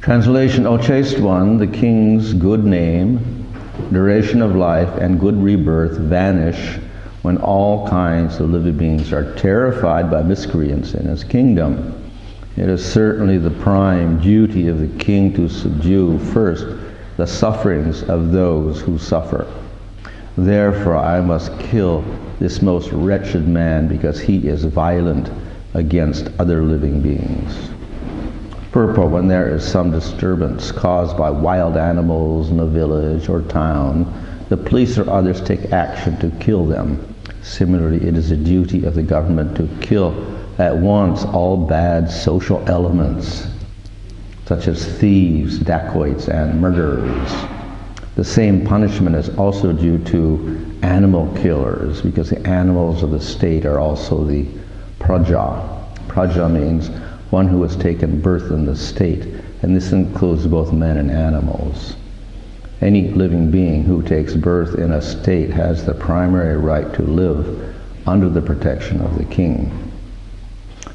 Translation: O chaste one, the king's good name, duration of life, and good rebirth vanish when all kinds of living beings are terrified by miscreants in his kingdom. It is certainly the prime duty of the king to subdue first the sufferings of those who suffer. Therefore I must kill this most wretched man because he is violent against other living beings. Purport: when there is some disturbance caused by wild animals in a village or town, the police or others take action to kill them. Similarly, it is a duty of the government to kill at once all bad social elements, such as thieves, dacoits, and murderers. The same punishment is also due to animal killers, because the animals of the state are also the praja. Praja means one who has taken birth in the state, and this includes both men and animals. Any living being who takes birth in a state has the primary right to live under the protection of the king.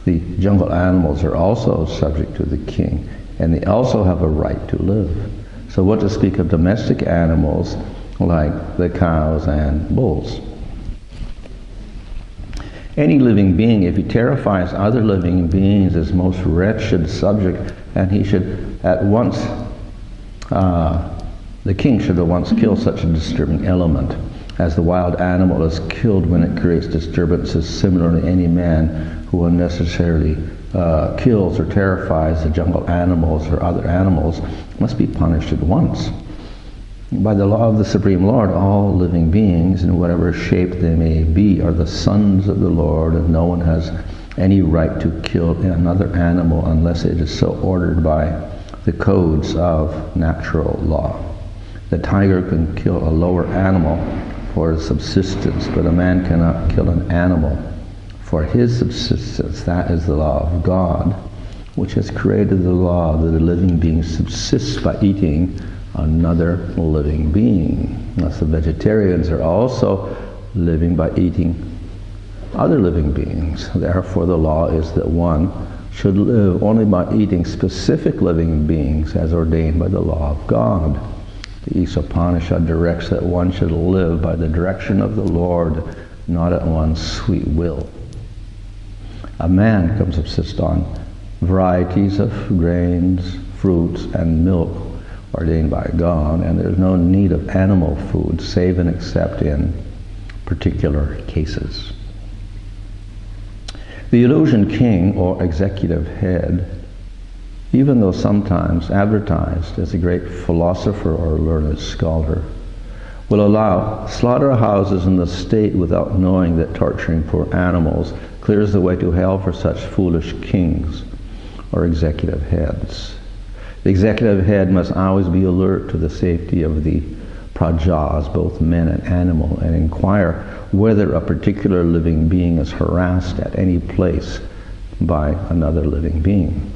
The jungle animals are also subject to the king, and they also have a right to live. So what to speak of domestic animals like the cows and bulls? Any living being, if he terrifies other living beings, is most wretched subject, and he should at once, the king should at once kill such a disturbing element. As the wild animal is killed when it creates disturbances, similarly any man who unnecessarily kills or terrifies the jungle animals or other animals must be punished at once. By the law of the Supreme Lord, all living beings, in whatever shape they may be, are the sons of the Lord, and no one has any right to kill another animal unless it is so ordered by the codes of natural law. The tiger can kill a lower animal for his subsistence, but a man cannot kill an animal for his subsistence. That is the law of God, which has created the law that a living being subsists by eating another living being. Thus the vegetarians are also living by eating other living beings. Therefore the law is that one should live only by eating specific living beings as ordained by the law of God. The Upanishad directs that one should live by the direction of the Lord, not at one's sweet will. A man can subsist on varieties of grains, fruits, and milk ordained by God, and there's no need of animal food save and except in particular cases. The illusion king or executive head, even though sometimes advertised as a great philosopher or learned scholar, will allow slaughterhouses in the state without knowing that torturing poor animals clears the way to hell for such foolish kings or executive heads. The executive head must always be alert to the safety of the prajas, both men and animal, and inquire whether a particular living being is harassed at any place by another living being.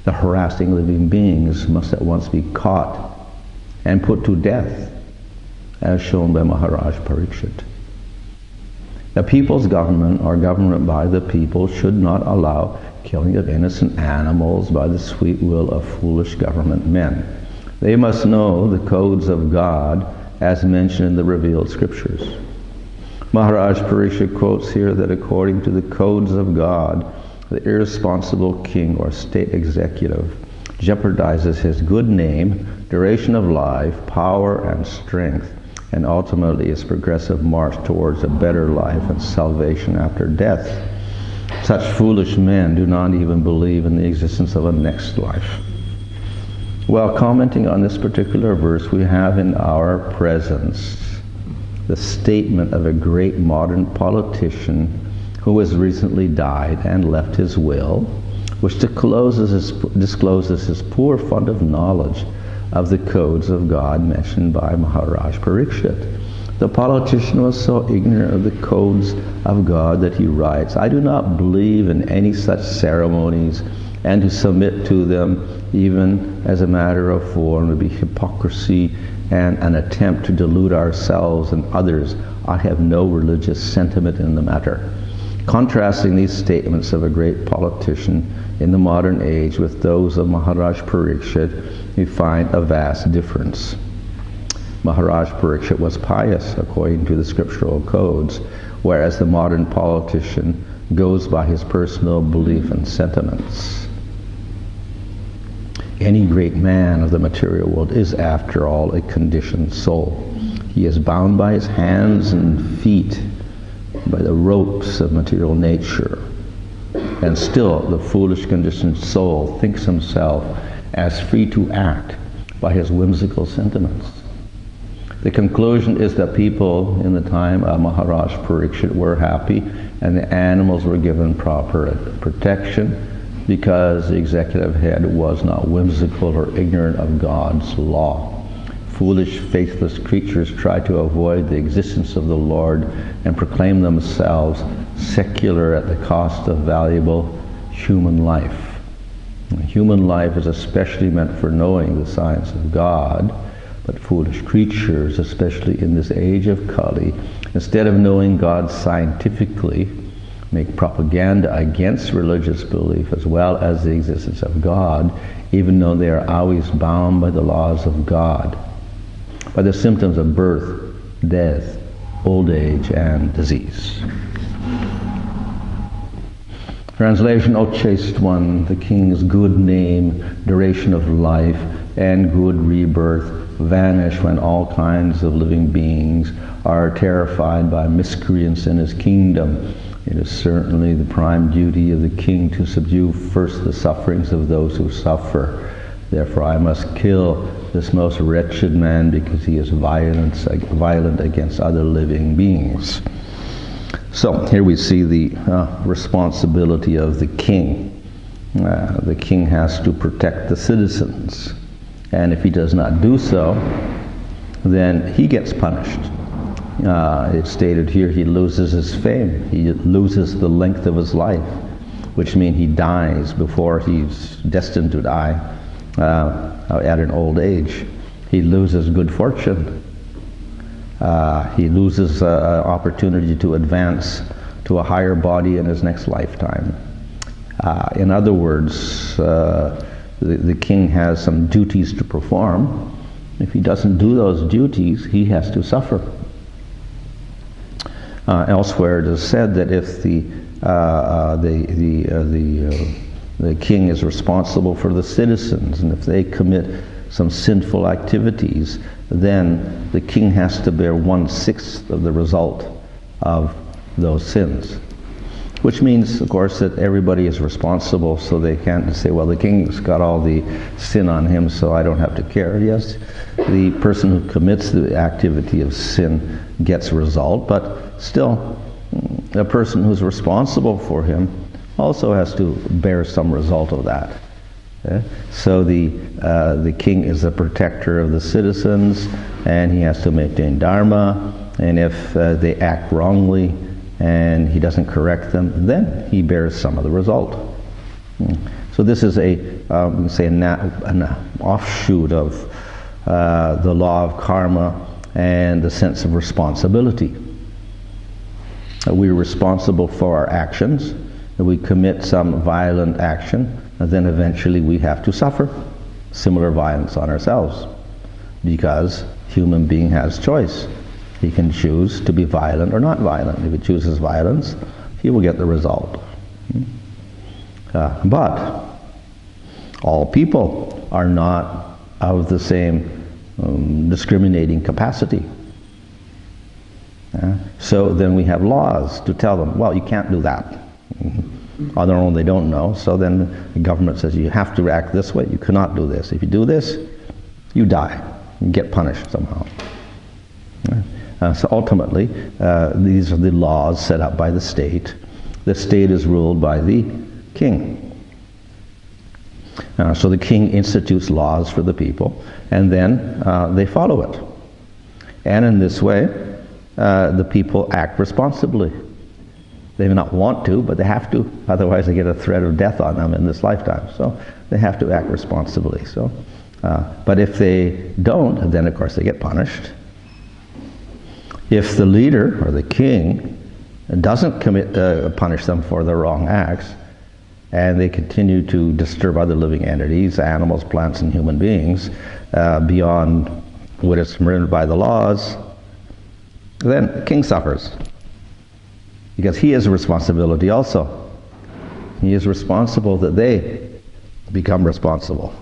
The harassing living beings must at once be caught and put to death, as shown by Maharaj Parikshit. The people's government, or government by the people, should not allow killing of innocent animals by the sweet will of foolish government men. They must know the codes of God as mentioned in the revealed scriptures. Maharaj Parikshit quotes here that according to the codes of God, the irresponsible king or state executive jeopardizes his good name, duration of life, power and strength, and ultimately his progressive march towards a better life and salvation after death. Such foolish men do not even believe in the existence of a next life. While commenting on this particular verse, we have in our presence the statement of a great modern politician who has recently died and left his will, which discloses his poor fund of knowledge of the codes of God mentioned by Maharaj Parikshit. The politician was so ignorant of the codes of God that he writes, "I do not believe in any such ceremonies, and to submit to them, even as a matter of form, would be hypocrisy and an attempt to delude ourselves and others. I have no religious sentiment in the matter." Contrasting these statements of a great politician in the modern age with those of Maharaj Parikshit, we find a vast difference. Maharaj Parikshit was pious according to the scriptural codes, whereas the modern politician goes by his personal belief and sentiments. Any great man of the material world is, after all, a conditioned soul. He is bound by his hands and feet by the ropes of material nature. And still, the foolish conditioned soul thinks himself as free to act by his whimsical sentiments. The conclusion is that people in the time of Maharaj Parikshit were happy, and the animals were given proper protection because the executive head was not whimsical or ignorant of God's law. Foolish, faithless creatures try to avoid the existence of the Lord and proclaim themselves secular at the cost of valuable human life. Human life is especially meant for knowing the science of God, but foolish creatures, especially in this age of Kali, instead of knowing God scientifically, make propaganda against religious belief as well as the existence of God, even though they are always bound by the laws of God, by the symptoms of birth, death, old age, and disease. Translation: O chaste one, the king's good name, duration of life, and good rebirth vanish when all kinds of living beings are terrified by miscreants in his kingdom. It is certainly the prime duty of the king to subdue first the sufferings of those who suffer. Therefore I must kill this most wretched man because he is violent against other living beings. So here we see the responsibility of the king. The king has to protect the citizens, and if he does not do so, then he gets punished. It's stated here he loses his fame, he loses the length of his life, which means he dies before he's destined to die at an old age. He loses good fortune. He loses opportunity to advance to a higher body in his next lifetime. In other words, the king has some duties to perform. If he doesn't do those duties, he has to suffer. Elsewhere it is said that if the king is responsible for the citizens, and if they commit some sinful activities, then the king has to bear 1/6 of the result of those sins. Which means, of course, that everybody is responsible, so they can't say, well, the king's got all the sin on him, so I don't have to care. Yes, the person who commits the activity of sin gets a result, but still, the person who's responsible for him also has to bear some result of that. So the king is the protector of the citizens, and he has to maintain dharma, and if they act wrongly and he doesn't correct them, then he bears some of the result. So this is an offshoot of the law of karma and the sense of responsibility. We're responsible for our actions. We commit some violent action, and then eventually we have to suffer similar violence on ourselves, because human being has choice. He can choose to be violent or not violent. If he chooses violence, he will get the result. But all people are not of the same discriminating capacity. So then we have laws to tell them, well, you can't do that. On their own they don't know, so then the government says you have to act this way, you cannot do this. If you do this, you die, you get punished somehow. So ultimately, these are the laws set up by the state. The state is ruled by the king. So the king institutes laws for the people, and then they follow it. And in this way, the people act responsibly. They may not want to, but they have to, otherwise they get a threat of death on them in this lifetime. So they have to act responsibly. So, but if they don't, then of course they get punished. If the leader, or the king, doesn't punish them for their wrong acts, and they continue to disturb other living entities, animals, plants, and human beings, beyond what is permitted by the laws, then the king suffers. Because he has a responsibility also. He is responsible that they become responsible.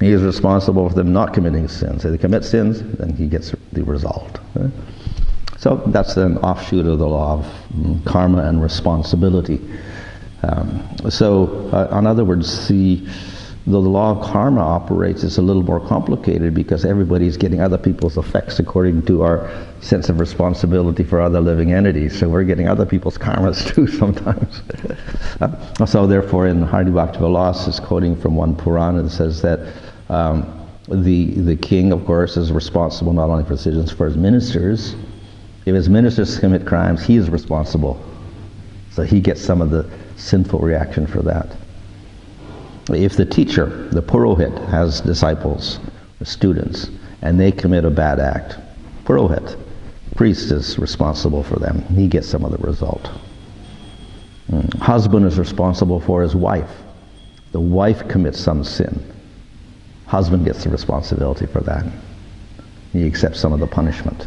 He is responsible for them not committing sins. If they commit sins, then he gets the result. So that's an offshoot of the law of karma and responsibility. In other words, the law of karma operates is a little more complicated because everybody's getting other people's effects according to our sense of responsibility for other living entities. So we're getting other people's karmas too sometimes. So therefore in Hare Bhakti-Vilas is quoting from one Purana that says that the king, of course, is responsible not only for decisions for his ministers. If his ministers commit crimes, he is responsible. So he gets some of the sinful reaction for that. If the teacher, the Purohit, has disciples, students, and they commit a bad act, Purohit, priest, is responsible for them. He gets some of the result. Husband is responsible for his wife. The wife commits some sin. Husband gets the responsibility for that. He accepts some of the punishment.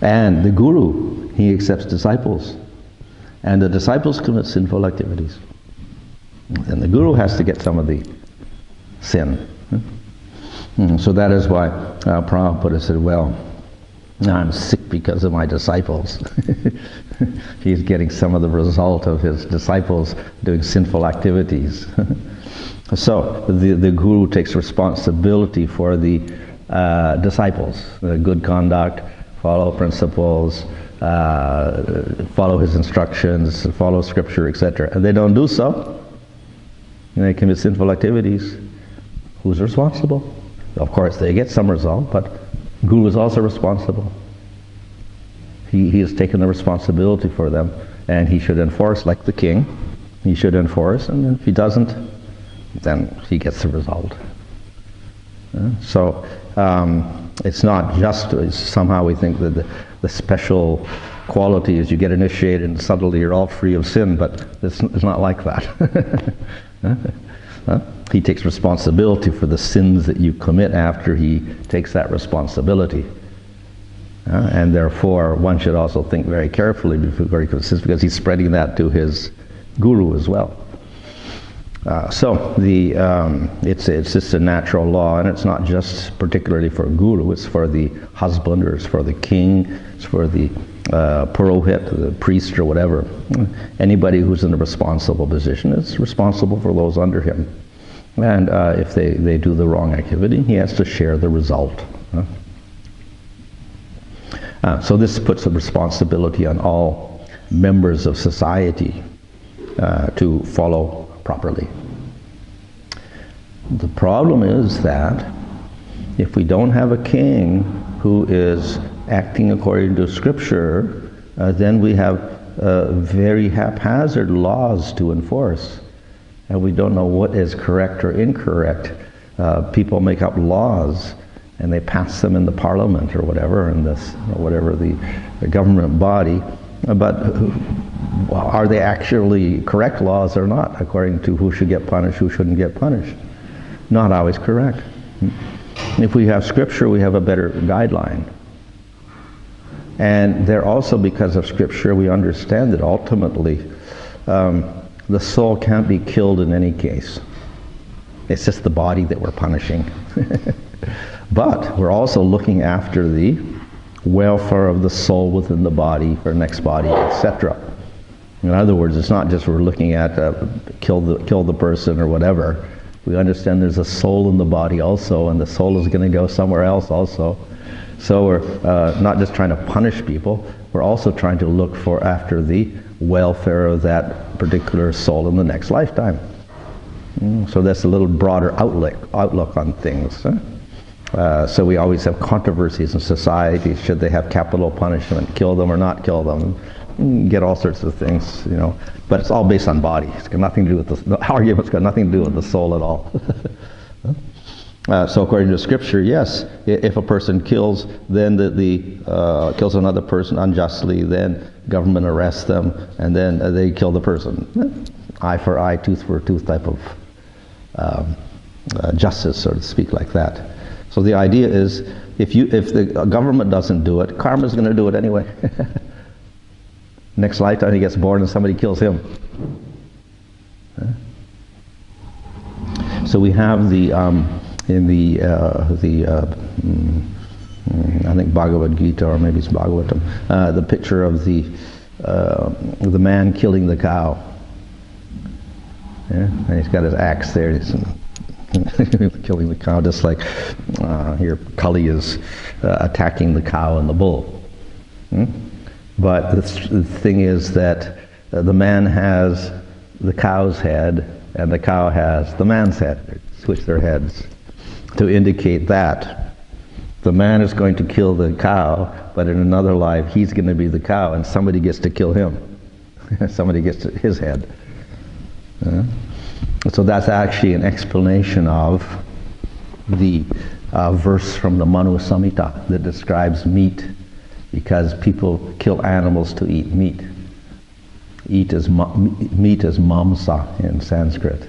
And the guru, he accepts disciples. And the disciples commit sinful activities. And the guru has to get some of the sin. So that is why Prabhupada said, well, I'm sick because of my disciples. He's getting some of the result of his disciples doing sinful activities. So the guru takes responsibility for the disciples, the good conduct, follow principles, follow his instructions, follow scripture, etc. And they don't do so, and they commit sinful activities. Who's responsible? Of course, they get some result, but Guru is also responsible. He has taken the responsibility for them, and he should enforce, like the king. He should enforce, and if he doesn't, then he gets the result. So it's not just somehow we think that the special quality is you get initiated and suddenly you're all free of sin, but it's not like that. He takes responsibility for the sins that you commit after he takes that responsibility. And therefore, one should also think very carefully before he commits sins, because he's spreading that to his guru as well. So it's just a natural law, and it's not just particularly for a guru, it's for the husband, or it's for the king, it's for the purohit, the priest, or whatever. Anybody who's in a responsible position is responsible for those under him. And if they do the wrong activity, he has to share the result. So this puts a responsibility on all members of society to follow properly. The problem is that if we don't have a king who is acting according to scripture, then we have very haphazard laws to enforce, and we don't know what is correct or incorrect. People make up laws and they pass them in the parliament or whatever, in this, whatever the government body, but are they actually correct laws or not, according to who should get punished, who shouldn't get punished? Not always correct. If we have scripture, we have a better guideline. And there also, because of scripture, we understand that ultimately the soul can't be killed in any case. It's just the body that we're punishing. But we're also looking after the welfare of the soul within the body, for next body, etc. In other words, it's not just we're looking at kill the person or whatever. We understand there's a soul in the body also, and the soul is going to go somewhere else also. So we're not just trying to punish people, we're also trying to look after the welfare of that particular soul in the next lifetime. So that's a little broader outlook on things. So we always have controversies in society. Should they have capital punishment, kill them or not kill them? Get all sorts of things, you know. But it's all based on body. It's got nothing to do with the argument's got nothing to do with the soul at all. So according to scripture, yes, if a person kills, then kills another person unjustly, then government arrests them, and then they kill the person. Eye for eye, tooth for tooth type of justice, so to speak, like that. So the idea is, if the government doesn't do it, karma's going to do it anyway. Next lifetime he gets born and somebody kills him. So we have I think Bhagavad Gita, or maybe it's Bhagavatam, the picture of the man killing the cow. Yeah? And he's got his axe there, and he's killing the cow, just like here Kali is attacking the cow and the bull. But the thing is that the man has the cow's head, and the cow has the man's head. They switch their heads to indicate that the man is going to kill the cow, but in another life he's going to be the cow, and somebody gets to kill him. Somebody gets his head. So that's actually an explanation of the verse from the Manu Samhita that describes meat, because people kill animals to eat meat. Meat is mamsa in Sanskrit.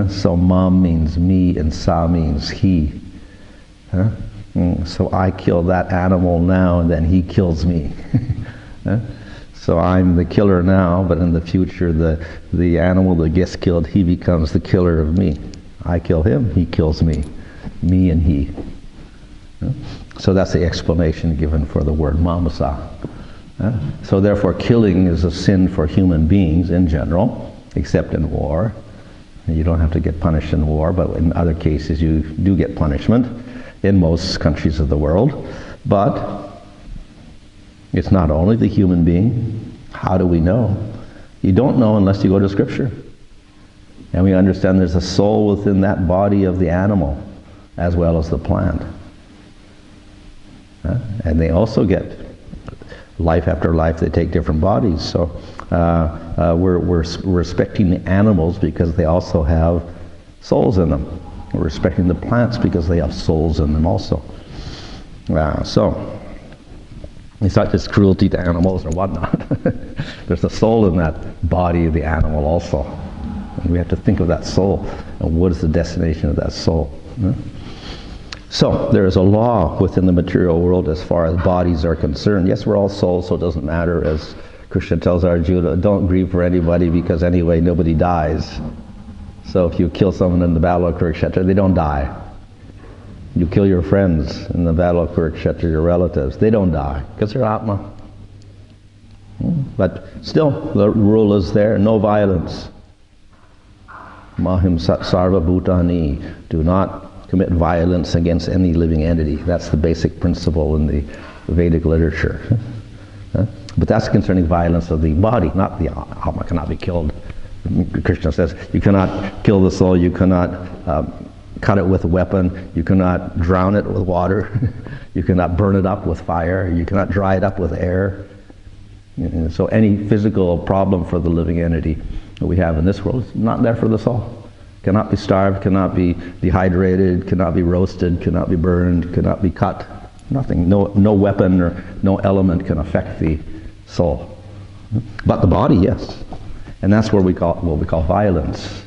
So mam means me and sa means he. So I kill that animal now, and then he kills me. So I'm the killer now, but in the future the animal that gets killed, he becomes the killer of me. I kill him, he kills me. Me and he. So that's the explanation given for the word mamasa. So therefore killing is a sin for human beings in general, except in war. You don't have to get punished in war, but in other cases you do get punishment in most countries of the world. But it's not only the human being. How do we know? You don't know unless you go to Scripture. And we understand there's a soul within that body of the animal as well as the plant. And they also get life after life. They take different bodies. So we're respecting the animals because they also have souls in them. We're respecting the plants because they have souls in them also. So it's not just cruelty to animals or whatnot. There's a soul in that body of the animal also. And we have to think of that soul and what is the destination of that soul. So there is a law within the material world as far as bodies are concerned. Yes, we're all souls, so it doesn't matter. As Krishna tells Arjuna, don't grieve for anybody because anyway nobody dies. So if you kill someone in the battle of Kurukshetra, they don't die. You kill your friends in the battle of Kurukshetra, your relatives, they don't die because they're Atma. But still, the rule is there, no violence. Mahim sarva bhutani, do not commit violence against any living entity. That's the basic principle in the Vedic literature. But that's concerning violence of the body, not the Atma cannot be killed. Krishna says, you cannot kill the soul, you cannot cut it with a weapon, you cannot drown it with water, you cannot burn it up with fire, you cannot dry it up with air. So any physical problem for the living entity that we have in this world is not there for the soul. Cannot be starved, cannot be dehydrated, cannot be roasted, cannot be burned, cannot be cut. Nothing, no weapon or no element can affect the soul. But the body, yes. And that's what we call violence.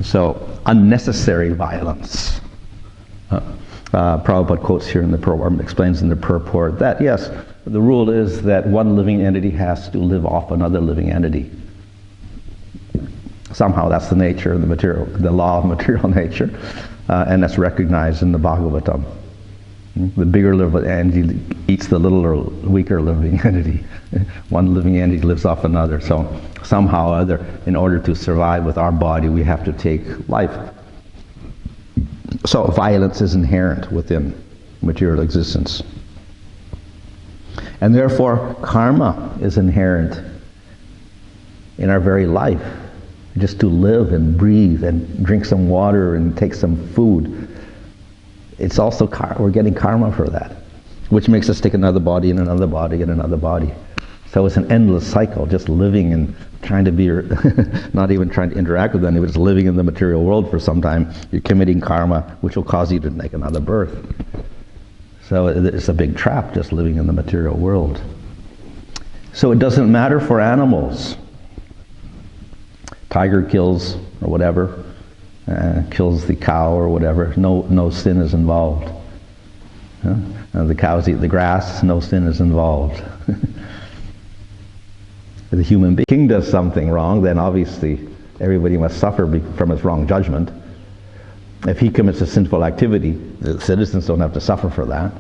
So unnecessary violence. Prabhupada quotes here in the purport, explains in the purport that yes, the rule is that one living entity has to live off another living entity. Somehow that's the nature of the law of material nature, and that's recognized in the Bhagavatam. The bigger living entity eats the littler, weaker living entity. One living entity lives off another. So somehow or other, in order to survive with our body, we have to take life. So violence is inherent within material existence. And therefore, karma is inherent in our very life. Just to live and breathe and drink some water and take some food. It's also, we're getting karma for that, which makes us take another body and another body and another body. So it's an endless cycle, just living and trying to be, not even trying to interact with anybody, just living in the material world for some time. You're committing karma, which will cause you to make another birth. So it's a big trap just living in the material world. So it doesn't matter for animals. Tiger kills or whatever, kills the cow or whatever, no sin is involved. The cows eat the grass, no sin is involved. If the human being does something wrong, then obviously everybody must suffer from his wrong judgment. If he commits a sinful activity, the citizens don't have to suffer for that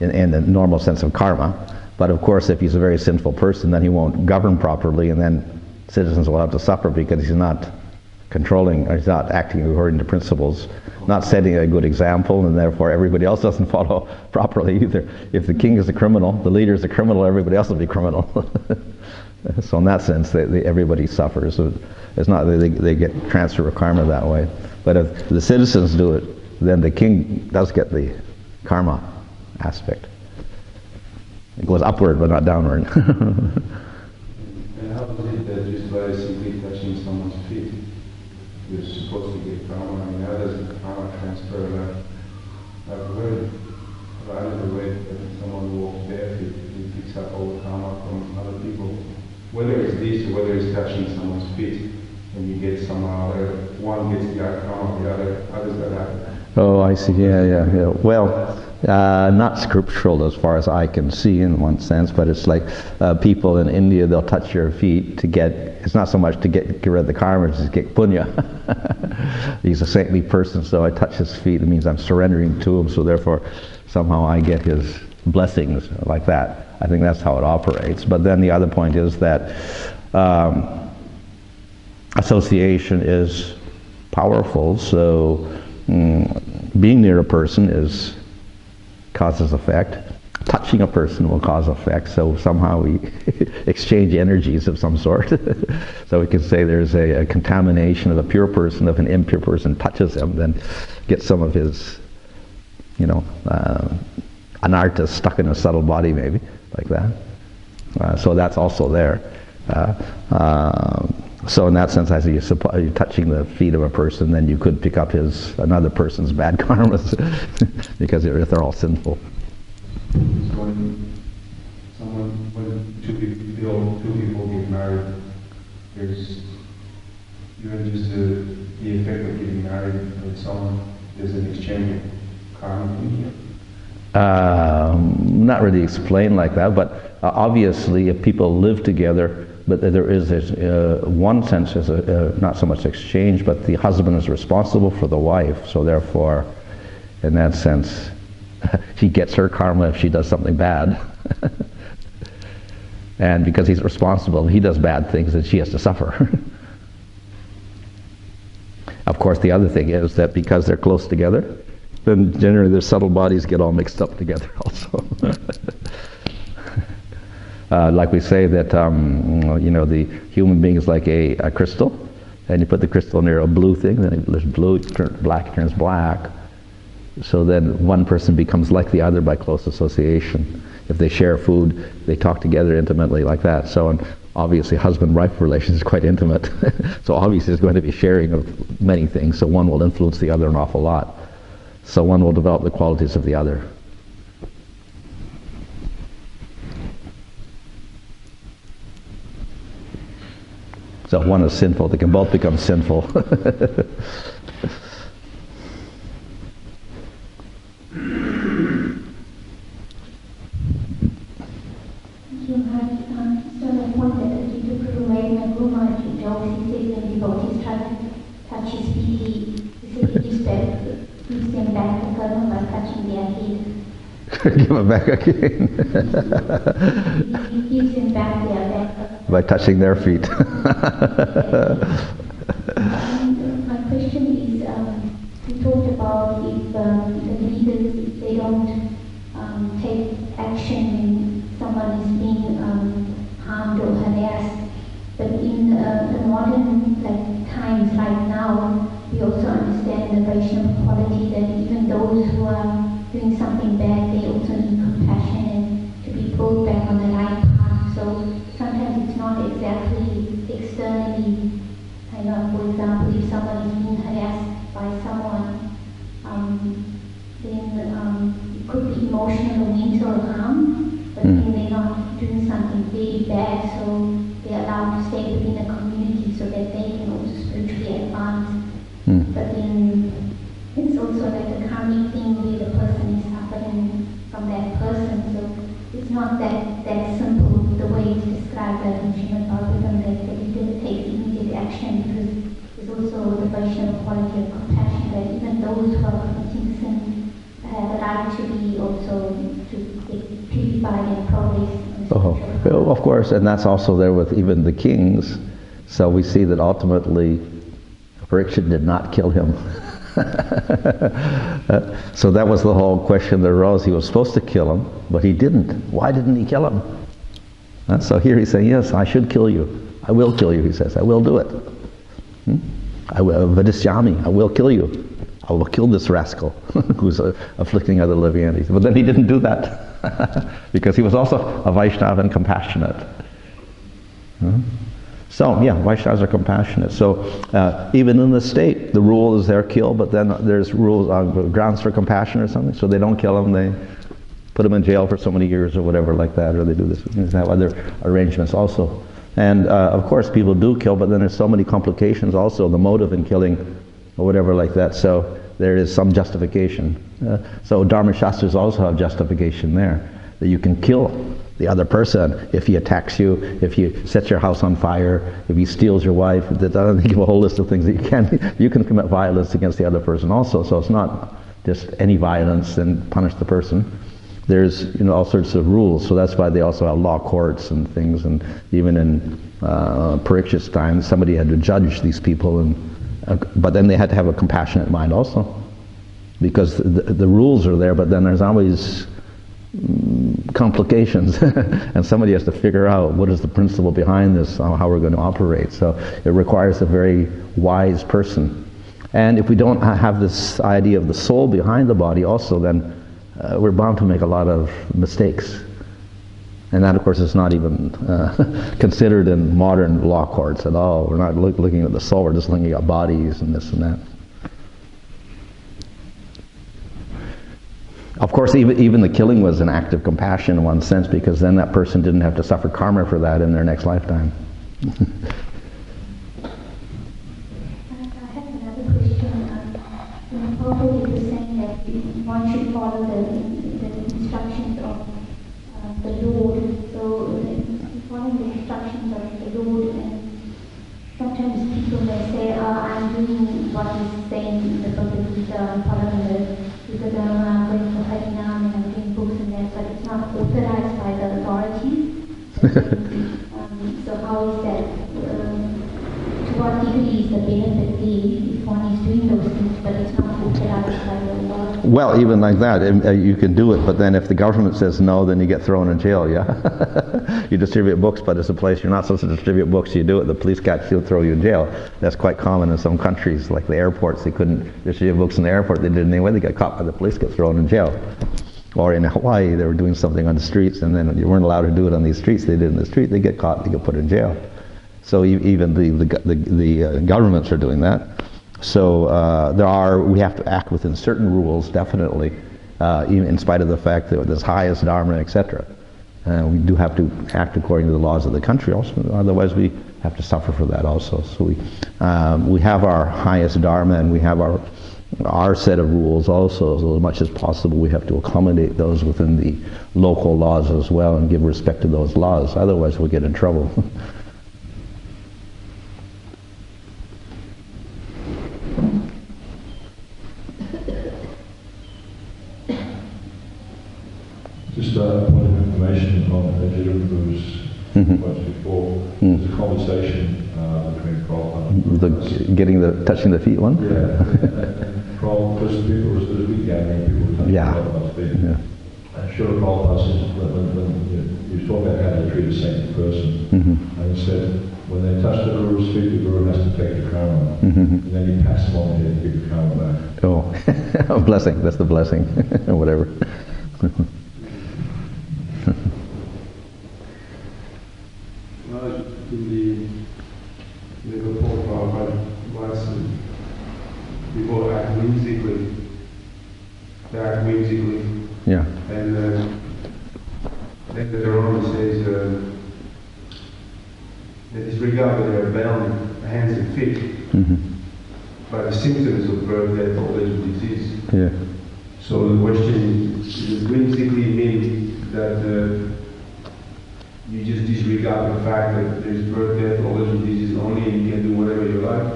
in the normal sense of karma. But of course, if he's a very sinful person, then he won't govern properly, and then citizens will have to suffer because he's not controlling, or he's not acting according to principles, not setting a good example, and therefore everybody else doesn't follow properly either. If the king is a criminal, the leader is a criminal, everybody else will be criminal. So in that sense, everybody suffers. It's not that they get transfer of karma that way. But if the citizens do it, then the king does get the karma aspect. It goes upward, but not downward. And how is it that just by simply touching someone's feet, you're supposed to get karma? I mean, how does the karma transfer? I've heard another way that someone walks barefoot, he picks up all the karma from other people. Whether it's this or whether it's touching someone's feet, and you get somehow, one gets the karma, the other, how does that happen? Oh, I see. Yeah. Well, not scriptural as far as I can see in one sense, but it's like people in India, they'll touch your feet to get, it's not so much to get rid of the karma, it's to get punya. He's a saintly person, so I touch his feet, it means I'm surrendering to him, so therefore somehow I get his blessings like that. I think that's how it operates. But then the other point is that association is powerful, so being near a person causes effect. Touching a person will cause effect, so somehow we exchange energies of some sort. So we can say there's a contamination of a pure person. If an impure person touches him, then get some of his, an artist stuck in a subtle body maybe, like that. So that's also there. So in that sense, as you're touching the feet of a person, then you could pick up another person's bad karmas because they're all sinful. When two people get married, there's even just the effect of getting married with someone, there's an exchange of karma in here. Not really explained like that, but obviously if people live together, but there is one sense, not so much exchange, but the husband is responsible for the wife, so therefore, in that sense, she gets her karma if she does something bad. And because he's responsible, if he does bad things, then she has to suffer. Of course, the other thing is that because they're close together, then generally their subtle bodies get all mixed up together also. Like we say that, the human being is like a crystal, and you put the crystal near a blue thing, then it turns blue, it turns black. So then one person becomes like the other by close association. If they share food, they talk together intimately like that. So obviously husband-wife relation is quite intimate. So obviously there's going to be sharing of many things, so one will influence the other an awful lot. So one will develop the qualities of the other. So if one is sinful, they can both become sinful. Give them back again. He gives them back their back. By touching their feet. My question is, you talked about if the leaders, if they don't take action when someone is being harmed or harassed, but in the modern times right now, we also understand the Vaishnava quality that even those who are doing something bad, they also need compassion and to be brought back on the right path. So sometimes it's not exactly externally, for example, if someone is being harassed by someone, then it could be emotional bad, so they're allowed to stay within a community so that they can also spiritually advance. But then it's also like a karmic thing where the person is suffering from that person, so it's not that simple the way it's described in Srimad Bhagavatam, that it didn't take immediate action, because there's also the Vaishnava quality of compassion, that even those who are committing sin have the right to be also to get purified and progress. Well, of course, and that's also there with even the kings. So we see that ultimately Parikshit did not kill him. So that was the whole question that arose. He was supposed to kill him, but he didn't. Why didn't he kill him? So here he's saying, yes, I should kill you. I will kill you, he says. I will do it. I will, Vadishyami, I will kill you. I will kill this rascal who's afflicting other living entities. But then he didn't do that because he was also a Vaishnava and compassionate. So, yeah, Vaishnavas are compassionate. So, even in the state, the rule is they're killed, but then there's rules on grounds for compassion or something. So they don't kill them, they put them in jail for so many years or whatever like that, or they do this. They have other arrangements also. And, of course, people do kill, but then there's so many complications also, the motive in killing or whatever like that. So there is some justification. So Dharma Shastras also have justification there, that you can kill the other person if he attacks you, if he sets your house on fire, if he steals your wife. That doesn't give a whole list of things that you can commit violence against the other person also. So it's not just any violence and punish the person. There's all sorts of rules. So that's why they also have law courts and things. And even in Parikshit's time, somebody had to judge these people, but then they had to have a compassionate mind also, because the rules are there, but then there's always complications and somebody has to figure out what is the principle behind this, how we're going to operate. So it requires a very wise person. And if we don't have this idea of the soul behind the body also, then we're bound to make a lot of mistakes. And that, of course, is not even considered in modern law courts at all. We're not looking at the soul, we're just looking at bodies and this and that. Of course, even the killing was an act of compassion in one sense, because then that person didn't have to suffer karma for that in their next lifetime. I have another question. Prabhupada was saying that one should follow the instructions of the Lord. So following the instructions of the Lord, and sometimes people may say, I'm doing what is saying in the Bhagavad Gita, I'm following the Govardhana, I'm going for Harinam, and I'm doing books and that, but it's not authorized by the authorities. So how is that, to what degree is the benefit there if one is doing those things, but it's not authorized by the authorities? Well, even like that, you can do it, but then if the government says no, then you get thrown in jail, yeah? You distribute books, but it's a place you're not supposed to distribute books, you do it, the police catch you, throw you in jail. That's quite common in some countries, like the airports. They couldn't distribute books in the airport, they did it anyway, they got caught by the police, get thrown in jail. Or in Hawaii, they were doing something on the streets, and then you weren't allowed to do it on these streets, they did it in the street, they get caught, they get put in jail. So even the governments are doing that. So we have to act within certain rules, definitely, even in spite of the fact that there's highest dharma, etc. We do have to act according to the laws of the country also, otherwise we have to suffer for that also. So we have our highest dharma, and we have our set of rules also, so as much as possible we have to accommodate those within the local laws as well and give respect to those laws, otherwise we'll get in trouble. Just a point of information on Ajita Guru's once before. There's a conversation between Prabhupada. Touching the feet one? Yeah. Prabhupada, there was a big gathering, people touching Prabhupada's feet. Yeah. And Srila Prabhupada says, when he was talking about how to treat a saintly person, and he said, when they touch the Guru's feet, the Guru has to take the karma. And then he passes them on here to give the karma back. Oh, a blessing, that's the blessing, or whatever. Well, in the report Prabhupada was people act whimsically. They act whimsically. Yeah. And then later on he says, they disregard that they are bound hands and feet by the symptoms of birth, death, old age, and disease. Yeah. So the question is, does it basically mean that you just disregard the fact that there's birth, death, old age, and disease only, and you can do whatever you like?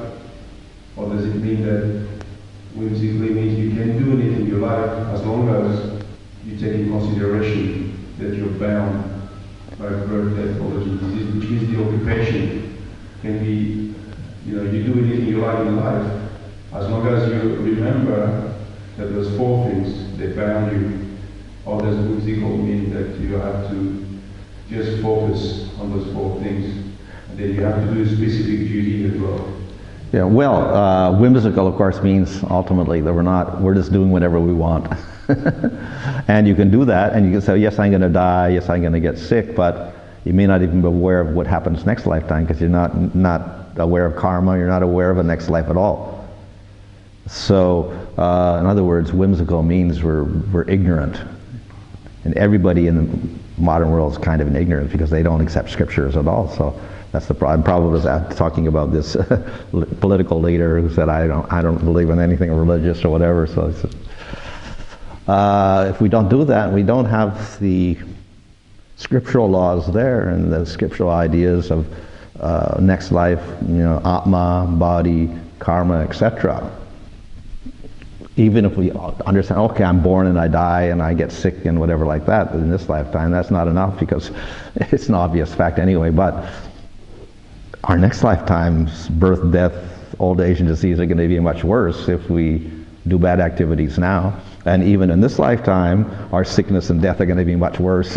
Or does it mean that whimsically means you can do anything in your life as long as you take in consideration that you're bound by birth, death, old age, and disease, which means the occupation can be, you do anything you like in life as long as you remember that those four things, they bound you. Or does whimsical mean that you have to just focus on those four things, and then you have to do a specific duty as well? Yeah, well, whimsical, of course, means ultimately that we're just doing whatever we want. And you can do that, and you can say, yes, I'm going to die, yes, I'm going to get sick, but you may not even be aware of what happens next lifetime, because you're not aware of karma, you're not aware of a next life at all. So, in other words, whimsical means we're ignorant. And everybody in the modern world is kind of an ignorant because they don't accept scriptures at all. So that's the problem. Probably was talking about this political leader who said, I don't believe in anything religious or whatever. So it's, if we don't do that, we don't have the scriptural laws there and the scriptural ideas of next life, Atma, body, karma, etc. Even if we understand, okay, I'm born and I die and I get sick and whatever like that in this lifetime, that's not enough because it's an obvious fact anyway. But our next lifetimes, birth, death, old age, and disease are going to be much worse if we do bad activities now. And even in this lifetime, our sickness and death are going to be much worse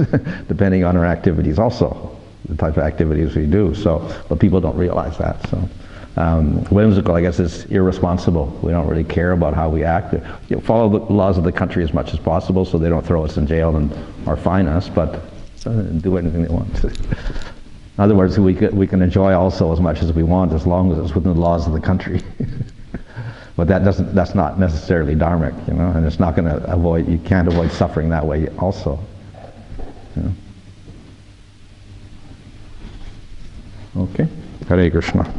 depending on our activities also, the type of activities we do. So, but people don't realize that. So. Whimsical, I guess, is irresponsible. We don't really care about how we act. Follow the laws of the country as much as possible so they don't throw us in jail or fine us, but do anything they want. In other words, we can enjoy also as much as we want as long as it's within the laws of the country. But that's not necessarily dharmic, and it's not going to you can't avoid suffering that way also. Okay? Hare Krishna.